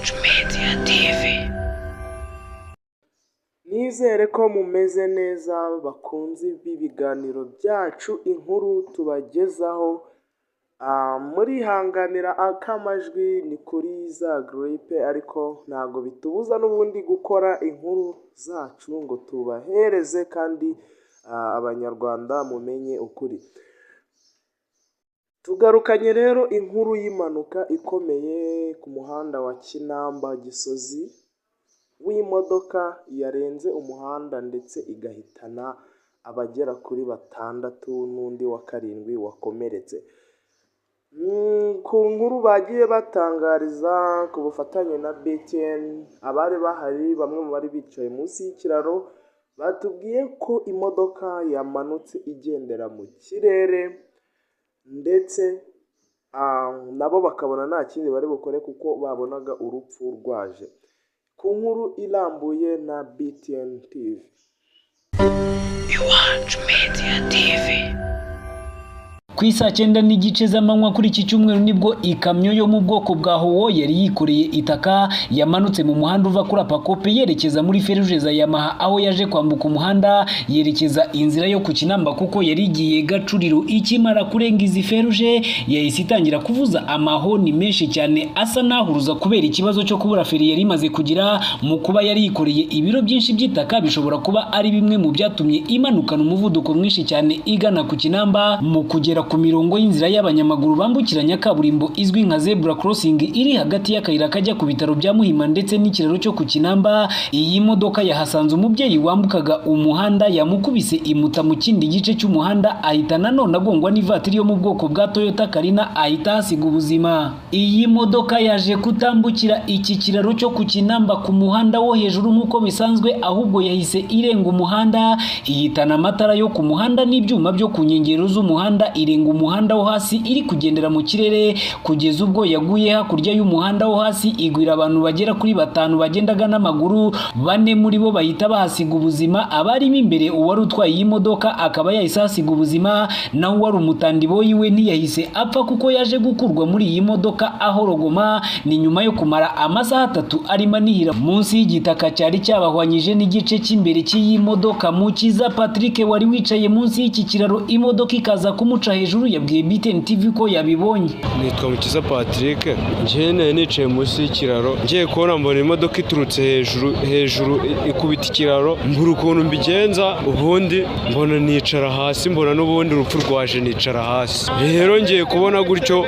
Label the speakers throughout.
Speaker 1: Iwacu Media TV.
Speaker 2: Nizere ko mumeze neza bakunzi b'ibiganiro byacu, inkuru tubagezaho. Murihanganira akamajwi ni kuri za gripe, ariko ntago bitubuza n'ubundi gukora inkuru zacu ngo tubahereze kandi abanyarwanda mumenye ukuri. Tugarukanye rero inkuru y'impanuka ikomeye ku muhanda wa Kinamba Gisozi, w'imodoka yarenze umuhanda ndetse igahitana abagera kuri 6 n'undi wa 7 wakomeretse. Ku nkuru bagiye batangariza ku bufatanye na BTN, abari bahari bamwe mu bari bicaye munsi y'ikiraro batubwiye ko imodoka yamanutse igendera mu kirere, ndetse nabo bakabona nta kindi bari bukore kuko babonaga urupfu rwaje. Ku nkuru irambuye na BTN TV.
Speaker 1: Iwacu Media TV.
Speaker 3: Ku isaa 9 n'igice z'amanywa kuri iki cyumweru nibwo ikamyo yo mu bwoko bwa Howo yari yikoreye itaka yamanutse mu muhanda uva kuri Apakope yerekeza muri feruje za Yamaha, aho yaje kwambuka umuhanda yerekeza inzira yo ku Kinamba kuko yari igiye Gacuriro. Ikimara kurenga izi feruje yahise itangira kuvuza amahoni menshi cyane asa nahuruza kubera ikibazo cyo kubura feri yari imaze kugira mu kuba yari yikoreye ibiro byinshi by'itaka. Bishobora kuba ari bimwe mu byatumye imanukana umuvuduko mwinshi cyane igana ku Kinamba. Mu kugera ku mirongo y'inzira y'abanyamaguru bambukiranya kaburimbo izwi nka zebra crossing iri hagati y'akayira kajya ku bitaro bya Muhima ndetse n'ikiraro cyo ku Kinamba, iyi modoka yahasanze umubyeyi wambukaga umuhanda, yamukubise imuta mu kindi gice cy'umuhanda, ahita nanone agongwa n'ivatiri yo mu bwoko bwa Toyota Karina, ahita hasiga ubuzima. Iyi modoka yaje kutambukira iki kiraro cyo ku Kinamba ku muhanda wo hejuru nk'uko bisanzwe, ahubwo yahise irenga umuhanda ihitana amatara yo ku muhanda n'ibyuma byo ku nkengero z'umuhanda, irenga umuhanda wo hasi iri kugendera mu kirere kugeza ubwo yaguye hakurya y'umuhanda wo hasi, igwira abantu bagera kuri 5 bagendaga n'amaguru. 4 muri bo bahita bahasiga ubuzima. Abarimo imbere uwari utwaye iyi modoka akaba yahise hasiga ubuzima, naho wari umutandiboyi we ntiyahise apfa kuko yaje gukurwa muri iyi modoka aho rogoma. Ni nyuma yo kumara amasaha 3 arimo anihira munsi y'igitaka cyari cyabahwanyije n'igice cy'imbere cy'iyi modoka. Mukiza Patrick wari wicaye munsi y'iki kiraro imodoka ikaza kumuca hejuru yabwiye BTN TV ko yabibonye.
Speaker 4: Nitwa Mukiza Patrick, njye nicaye munsi y'ikiraro ngiye kubona mbona imodoka iturutse hejuru ikubita ikiraro, mbura ukuntu mbigenza, ubundi mbona nicara hasi, mbona n'ubundi urupfu rwaje nicara hasi. Rero ngiye kubona gutyo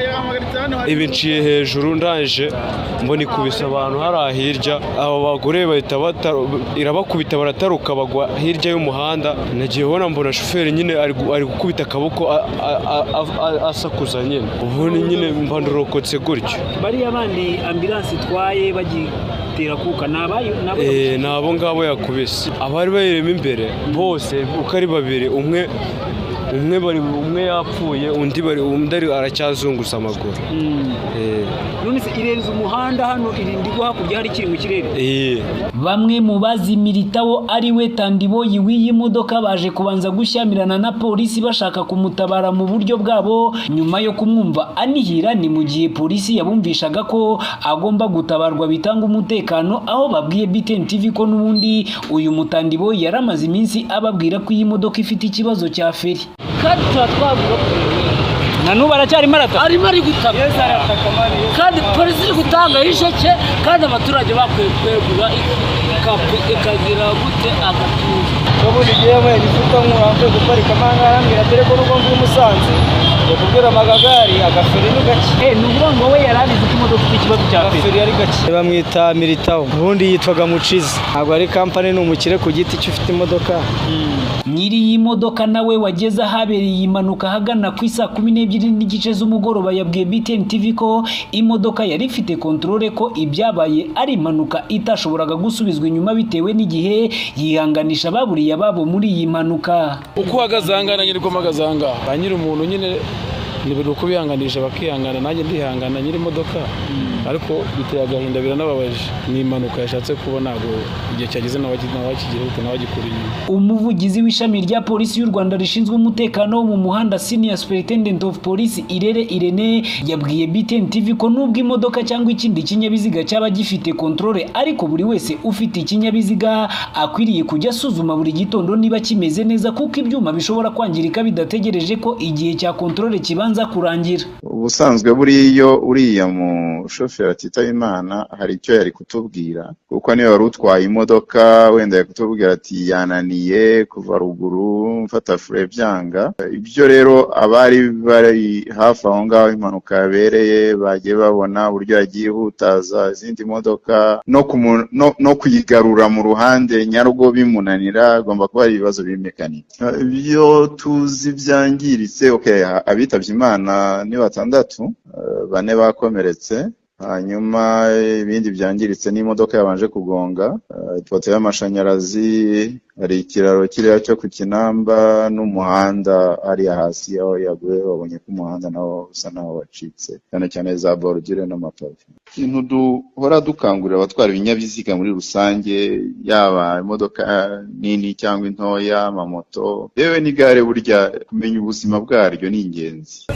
Speaker 4: ibinciye hejuru, ndaje mbona ikubise abantu hari hirya, abo bagore bahita irabakubita barataruka bagwa hirya y'umuhanda. Nagiye kubona mbona shoferi nyine ari gukubita akaboko asakuza nyine, ubundi nyine mbandurokotse gutyo.
Speaker 3: Bari abandi ambulance itwaye bagitera kuka
Speaker 4: nabo ngabo yakubise. Abari bayirimo imbere bose uko ari 2, umwe yapfuye, undi aracyazunguza amaguru.
Speaker 3: None se irenze umuhanda hano irindi go hakurya hari kiri mu kirere. Bamwe mu bazimiritaho ari we tandiboyi w'iyi modoka baje kubanza gushyamirana na polisi bashaka kumutabara mu buryo bwabo, nyuma yo kumwumva anihira. Ni mu gihe polisi yabumvishaga ko agomba gutabarwa bitanga umutekano, aho babwiye BTN TV ko n'ubundi uyu mutandiboyi yaramaze iminsi ababwira ko iyi modoka ifite ikibazo cya feri. Kandi twabura nanubu aracyari marata arimo ari gutaka. Kandi polisi iri gutanga isheke, kandi abaturage bakwiye kwegura ikagira gute agatuza.
Speaker 5: Ubundi giye mwe gifuta nk'urambe guparika mangara mbira dore ko rugo mvuye yakubwira amagagari agaferi ni gake.
Speaker 3: Nuvuga ngo we yarabize ko imodoka ifite ikibazo cya feri
Speaker 5: yari gake. Bamwita Militaho, ubundi yitwaga Mucizi, ntabwo ari company, ni umukire ku giti cy'ufite imodoka.
Speaker 3: Nyiri iyi modoka nawe wageze ahabereye impanuka hagana ku isaa 12 n'igice z'umugoroba yabwiye BTN TV ko imodoka yari ifite controle, ko ibyabaye ari impanuka itashoboraga gusubizwa inyuma bitewe n'igihe, yihanganisha baburiye ababo muri iyi mpanuka.
Speaker 6: Uko hagazangana nyiri ko magazanga banyiri umuntu nyine nibiri uko bihanganisha bakihangana, nanjye ndihangana nyiri imodoka ariko biteye agahinda biranababaje ni impanuka yashatse kuba ntabwo igihe cyageze n'abagikura inyuma.
Speaker 3: Umuvugizi w'ishami rya polisi y'u Rwanda rishinzwe umutekano wo mu muhanda Senior Superintendent of Police Irene yabwiye BTN TV ko nubwo imodoka cyangwa ikindi kinyabiziga cyaba gifite controle ariko buri wese ufite ikinyabiziga akwiriye kujya asuzuma buri gitondo niba kimeze neza kuko ibyuma bishobora kwangirika bidategereje ko igihe cya controle kibanza kurangira.
Speaker 7: Ubusanzwe buriyo uriya mu shoferi atitaba Imana hari icyo yari kutubwira kuko niyo wari utwaye imodoka wenda yakutubwira ati yananiye kuva ruguru mfata fure byanga. Ibyo rero abari bari hafi aho ngaho impanuka yabereye bagiye babona uburyo yagiye hutaza izindi modoka no kuyigarura mu ruhande nyarwo bimunanira agomba kuba ari ibibazo b'imekanike. Ibyo tuzi byangiritse abitavye Imana ni 6, 4 bakomeretse, hanyuma ibindi byangiritse n'imodoka yabanje kugonga, ipoto y'amashanyarazi, hari ikiraro kiriya cyo ku Kinamba n'umuhanda ari hasi aho yaguye babonye ko umuhanda nawo usa naho wacitse cyane cyane za bordure n'amapave. Ikintu duhora dukangurira abatwara ibinyabiziga muri rusange yaba imodoka nini cyangwa intoya, amamoto yewe n'igare, burya kumenya ubuzima bwaryo ni ingenzi.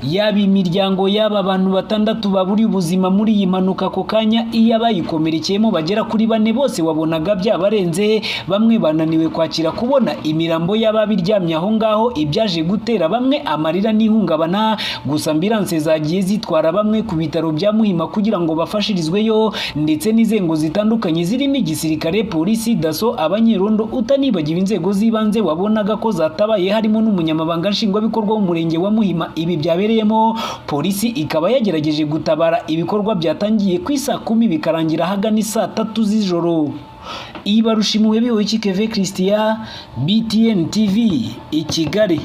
Speaker 3: Yaba imiryango y'aba abantu 6 baburi ubuzima muri iyi mpanuka ko kanya iyo abayikomerekeyemo bagera kuri 4 bose wabonaga byabarenze, bamwe bananiwe kwakira kubona imirambo y'ababiryamye aho ngaho, ibyaje gutera bamwe amarira n'ihungabana. Gusa ambulance zagiye zitwara bamwe ku bitaro bya Muhima kugira ngo bafashirizweyo, ndetse n'inzego zitandukanye zirimo igisirikare, polisi, daso, abanyerondo, utanibagiwe inzego z'ibanze wabonaga ko zatabaye harimo n'umunyamabanga nshingwabikorwa w'umurenge wa Muhima. Ibi byabereyemo polisi ikaba yagerageje gutabara, ibikorwa byatangiye ku saa 10 bikarangira hagana saa 3 z'ijoro. Ibarushimuwe bihoye Keve Christian, BTN TV i Kigali.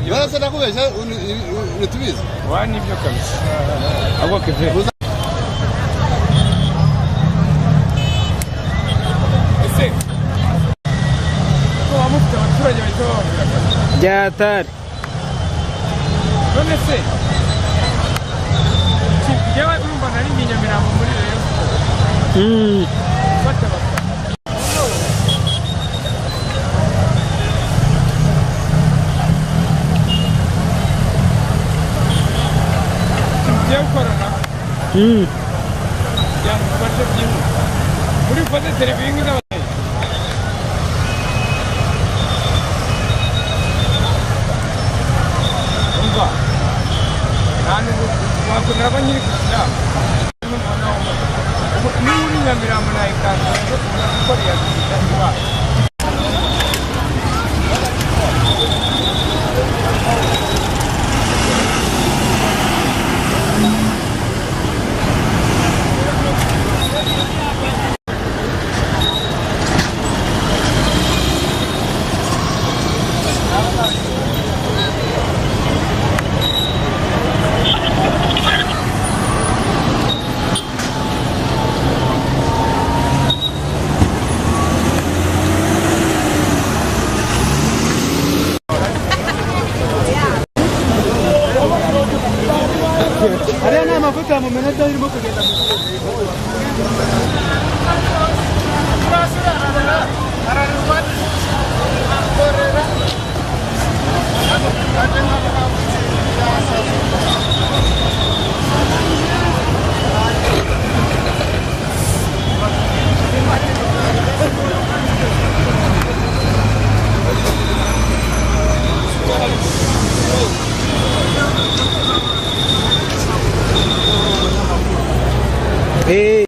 Speaker 8: Barasa nakubesha unitubiza.
Speaker 6: Wani byo kabisa. Abo Keve. Ese. Ko amufite abaturage bahita byatari. None se. Kijewe urumva nari Nyamirambo muri rero. Fata yang pada begini, boleh pada televisi kita. Enggak, anu waktu berapa ni kita? Ini yang Nyamirambo naikkan, itu dia kita buat.
Speaker 5: mu minota irimo kugenda mu Hey.